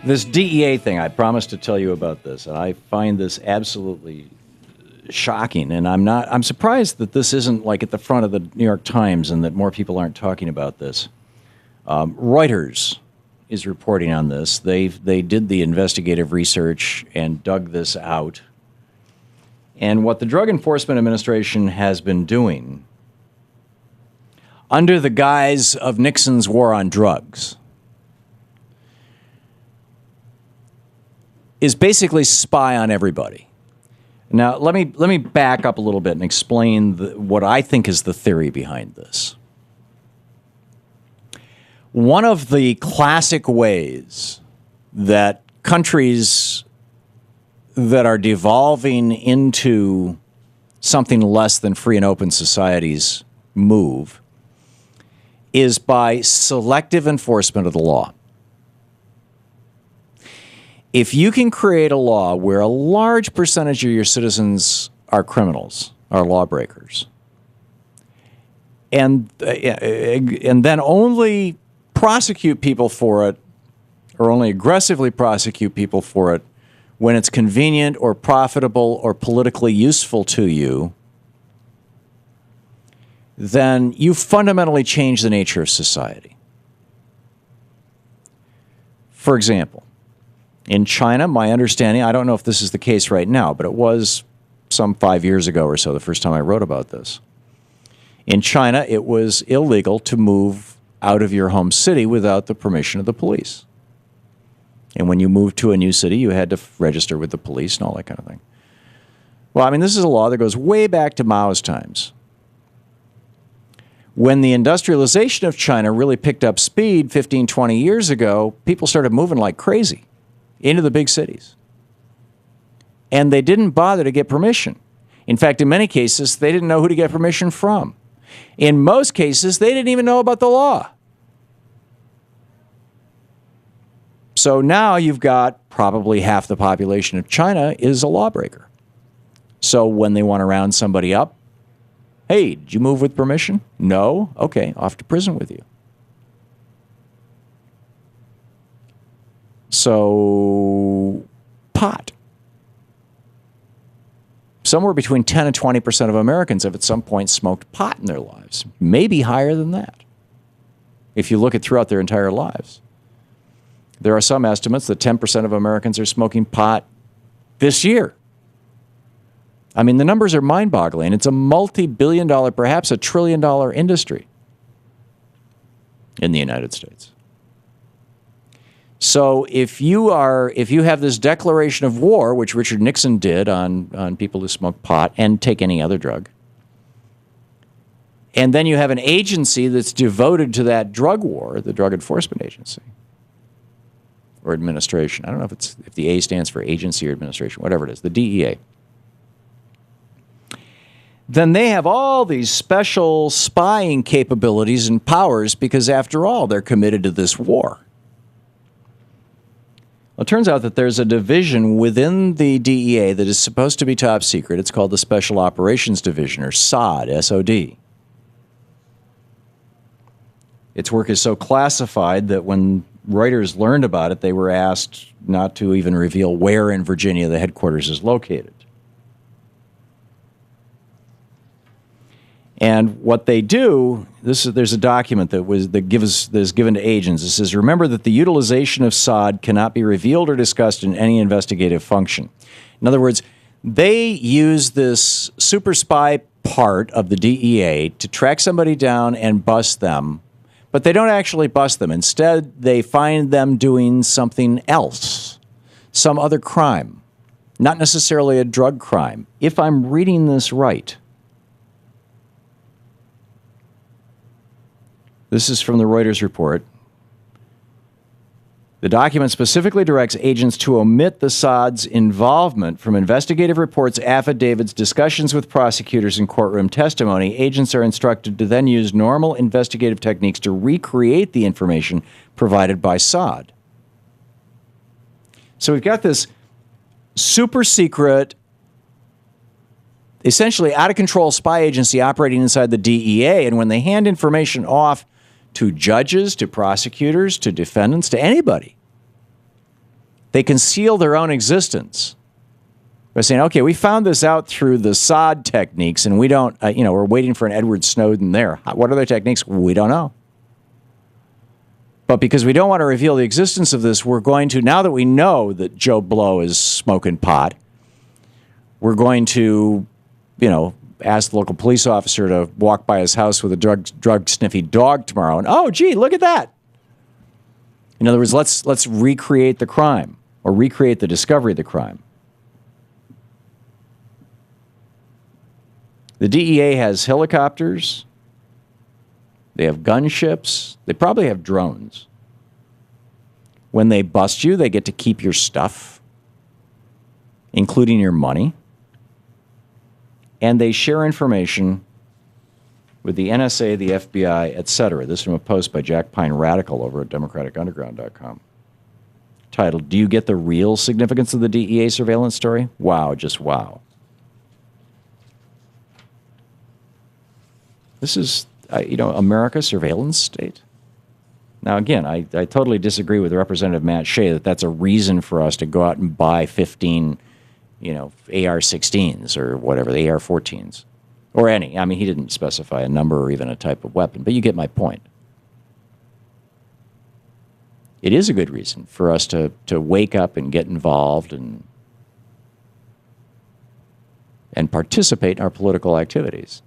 This DEA thing, I promised to tell you about this, and I find this absolutely shocking. And I'm surprised that this isn't like at the front of the New York Times and that more people aren't talking about this. Reuters is reporting on this. They did the investigative research and dug this out. And what the Drug Enforcement Administration has been doing under the guise of Nixon's war on drugs is basically spy on everybody. Now, let me back up a little bit and explain what I think is the theory behind this. One of the classic ways that countries that are devolving into something less than free and open societies move is by selective enforcement of the law. If you can create a law where a large percentage of your citizens are criminals, are lawbreakers, and then only prosecute people for it, or only aggressively prosecute people for it when it's convenient or profitable or politically useful to you, then you fundamentally change the nature of society. For example, in China, my understanding, I don't know if this is the case right now, but it was some 5 years ago or so, the first time I wrote about this. In China, it was illegal to move out of your home city without the permission of the police. And when you moved to a new city, you had to register with the police and all that kind of thing. Well, I mean, this is a law that goes way back to Mao's times. When the industrialization of China really picked up speed 15, 20 years ago, people started moving like crazy into the big cities. And they didn't bother to get permission. In fact, in many cases, they didn't know who to get permission from. In most cases, they didn't even know about the law. So now you've got probably half the population of China is a lawbreaker. So when they want to round somebody up, hey, did you move with permission? No? Okay, off to prison with you. So, pot. Somewhere between 10 and 20% of Americans have at some point smoked pot in their lives. Maybe higher than that, if you look at throughout their entire lives. There are some estimates that 10% of Americans are smoking pot this year. I mean, the numbers are mind-boggling. It's a multi-billion-dollar, perhaps a trillion-dollar industry in the United States. So if you have this declaration of war, which Richard Nixon did on people who smoke pot and take any other drug, and then you have an agency that's devoted to that drug war, the Drug Enforcement Agency or Administration. I don't know if the A stands for agency or administration, whatever it is, the DEA. Then they have all these special spying capabilities and powers because, after all, they're committed to this war. Well, it turns out that there's a division within the DEA that is supposed to be top secret. It's called the Special Operations Division, or SOD, S-O-D. Its work is so classified that when Reuters learned about it, they were asked not to even reveal where in Virginia the headquarters is located. And what they do, there's a document that is given to agents. It says, remember that the utilization of SOD cannot be revealed or discussed in any investigative function. In other words, they use this super spy part of the DEA to track somebody down and bust them, but they don't actually bust them. Instead, they find them doing something else, some other crime, not necessarily a drug crime, if I'm reading this right. This is from the Reuters report. The document specifically directs agents to omit the SOD's involvement from investigative reports, affidavits, discussions with prosecutors, and courtroom testimony. Agents are instructed to then use normal investigative techniques to recreate the information provided by SOD. So we've got this super secret, essentially out-of-control spy agency operating inside the DEA, and when they hand information off to judges, to prosecutors, to defendants, to anybody, They conceal their own existence by saying, okay, we found this out through the SOD techniques, and we don't, we're waiting for an Edward Snowden there. What other techniques? We don't know. But because we don't want to reveal the existence of this, we're going to, now that we know that Joe Blow is smoking pot, we're going to, ask the local police officer to walk by his house with a drug sniffy dog tomorrow. And, oh, gee, look at that. In other words, let's recreate the crime or recreate the discovery of the crime. The DEA has helicopters. They have gunships. They probably have drones. When they bust you, they get to keep your stuff, including your money. And they share information with the NSA, the FBI, etc. This is from a post by Jack Pine Radical over at democratitunderground.com. Titled, Do You Get the Real Significance of the DEA Surveillance Story? Wow, just wow. This is, America's surveillance state. Now, again, I totally disagree with Representative Matt Shea that that's a reason for us to go out and buy 15, AR-16s or whatever, the AR-14s. Or any. I mean, he didn't specify a number or even a type of weapon, but you get my point. It is a good reason for us to wake up and get involved and participate in our political activities.